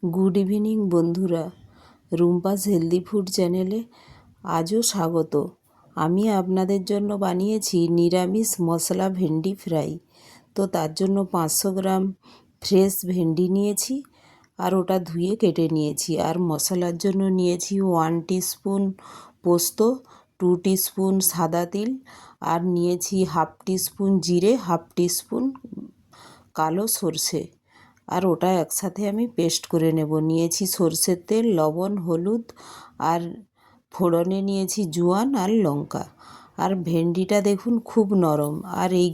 Good evening বন্ধুরা, Rumpa's healthy food চ্যানেলে আজও স্বাগত। আমি আপনাদের জন্য বানিয়েছি নিরামিষ মশলা ভেন্ডি ফ্রাই। তো তার জন্য 500 গ্রাম ফ্রেশ ভেন্ডি নিয়েছি, আর ওটা ধুয়ে কেটে নিয়েছি। আর মশলার জন্য নিয়েছি 1 টিস্পুন পোস্ত, 2 টিস্পুন সাদা তিল, আর নিয়েছি 1/2 টিস্পুন জিরে, 1/2 টিস্পুন কালো সর্ষে। আর ওটা একসাথে আমি পেস্ট করে নেব। নিয়েছি সর্ষের তেল, লবণ, হলুদ, আর ফোড়নে নিয়েছি জোয়ান আর লঙ্কা। আর ভেন্ডিটা দেখুন খুব নরম, আর এই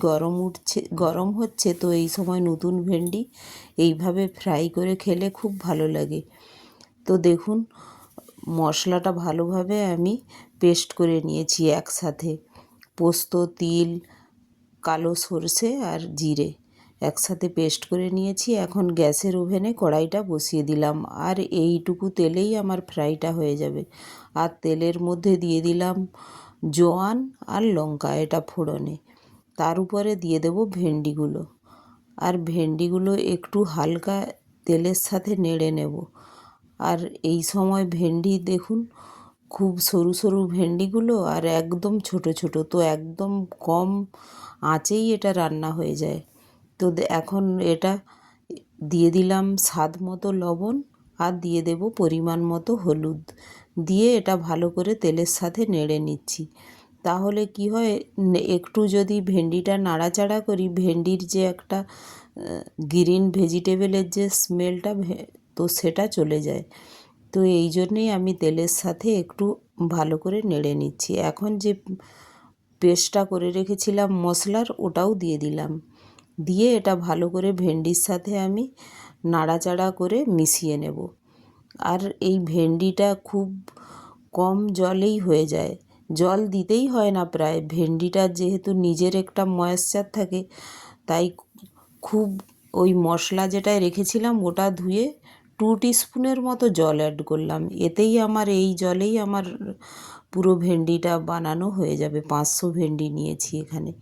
গরম হচ্ছে, তো এই সময় নতুন ভেন্ডি এইভাবে ফ্রাই করে খেলে খুব ভালো লাগে। তো দেখুন মশলাটা ভালোভাবে আমি পেস্ট করে নিয়েছি একসাথে। পোস্ত, তিল, কালো সর্ষে আর জিরে একসাথে পেস্ট করে নিয়েছি। এখন গ্যাসের ওভেনে কড়াইটা বসিয়ে দিলাম, আর এইটুকু তেলেই আমার ফ্রাইটা হয়ে যাবে। আর তেলের মধ্যে দিয়ে দিলাম জোয়ান আর লঙ্কা, এটা ফোড়নে। তার উপরে দিয়ে দেব ভেন্ডিগুলো, আর ভেন্ডিগুলো একটু হালকা তেলের সাথে নেড়ে নেব। আর এই সময় ভেন্ডি দেখুন খুব সরু সরু ভেন্ডিগুলো, আর একদম ছোট ছোট, তো একদম কম আঁচেই এটা রান্না হয়ে যায়। তো এখন এটা দিয়ে দিলাম স্বাদ মতো লবণ, আর দিয়ে দেব পরিমাণ মতো হলুদ, দিয়ে এটা ভালো করে তেলের সাথে নেড়ে নিচ্ছি। তাহলে কি হয়, একটু যদি ভেন্ডিটা নাড়াচাড়া করি, ভেন্ডির যে একটা গ্রিন ভেজিটেবলের যে স্মেলটা, তো সেটা চলে যায়। তো এই জন্যেই আমি তেলের সাথে একটু ভালো করে নেড়ে নিচ্ছি। এখন যে পেস্টটা করে রেখেছিলাম মশলার, ওটাও দিয়ে দিলাম। দিয়ে এটা ভালো করে ভেন্ডির সাথে আমি নাড়াচাড়া করে মিশিয়ে নেব। আর এই ভেন্ডিটা খুব কম জলেই হয়ে যায়, জল দিতেই হয় না প্রায়। ভেন্ডিটার যেহেতু নিজের একটা ময়েশ্চার থাকে, তাই খুব ওই মশলা যেটায় রেখেছিলাম ওটা ধুয়ে 2 টিস্পুনের মতো জল অ্যাড করলাম। এতেই আমার এই জলেই আমার পুরো ভেন্ডিটা বানানো হয়ে যাবে। 500 ভেন্ডি নিয়েছি এখানে।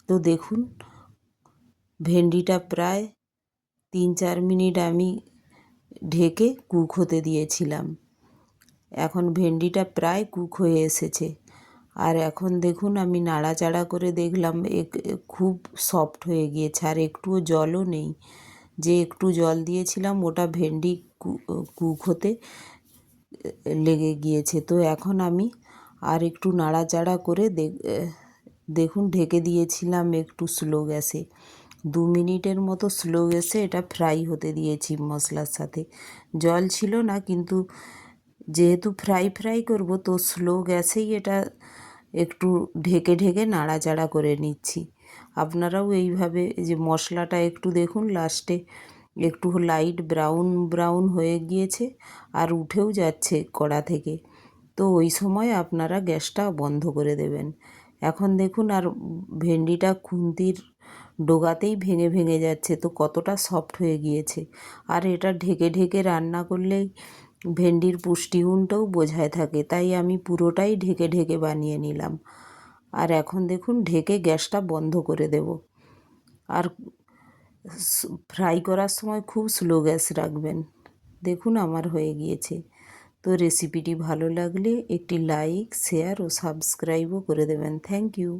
তো দেখুন ভেন্ডিটা প্রায় 3-4 মিনিট আমি ঢেকে কুক হতে দিয়েছিলাম। এখন ভেন্ডিটা প্রায় কুক হয়ে এসেছে। আর এখন দেখুন আমি নাড়াচাড়া করে দেখলাম খুব সফট হয়ে গিয়েছে, আর একটুও জলও নেই। যে একটু জল দিয়েছিলাম ওটা ভেন্ডি কুক হতে লেগে গিয়েছে। তো এখন আমি আর একটু নাড়াচাড়া করে দেখুন ঢেকে দিয়েছিলাম একটু স্লো গ্যাসে। 2 মিনিটের মতো স্লো গ্যাসে এটা ফ্রাই হতে দিয়েছি মশলার সাথে। জল ছিল না, কিন্তু যেহেতু ফ্রাই করব, তো স্লো গ্যাসেই এটা একটু ঢেকে ঢেকে নাড়াচাড়া করে নিচ্ছি। আপনারাও এইভাবে, যে মশলাটা একটু দেখুন লাস্টে একটু লাইট ব্রাউন হয়ে গিয়েছে, আর উঠেও যাচ্ছে কড়া থেকে। তো ওই সময় আপনারা গ্যাসটা বন্ধ করে দেবেন। এখন দেখুন আর ভেন্ডিটা খুন্তির ডোগাতেই ভেঙে ভেঙে যাচ্ছে, তো কতটা সফট হয়ে গিয়েছে। আর এটা ঢেকে ঢেকে রান্না করলেই ভেন্ডির পুষ্টিগুণটাও বোঝায় থাকে, তাই আমি পুরোটাই ঢেকে ঢেকে বানিয়ে নিলাম। আর এখন দেখুন ঢেকে গ্যাসটা বন্ধ করে দেব। আর ফ্রাই করার সময় খুব স্লো গ্যাস রাখবেন। দেখুন আমার হয়ে গিয়েছে। তো রেসিপিটি ভালো লাগলে একটি লাইক, শেয়ার ও সাবস্ক্রাইবও করে দেবেন। Thank you.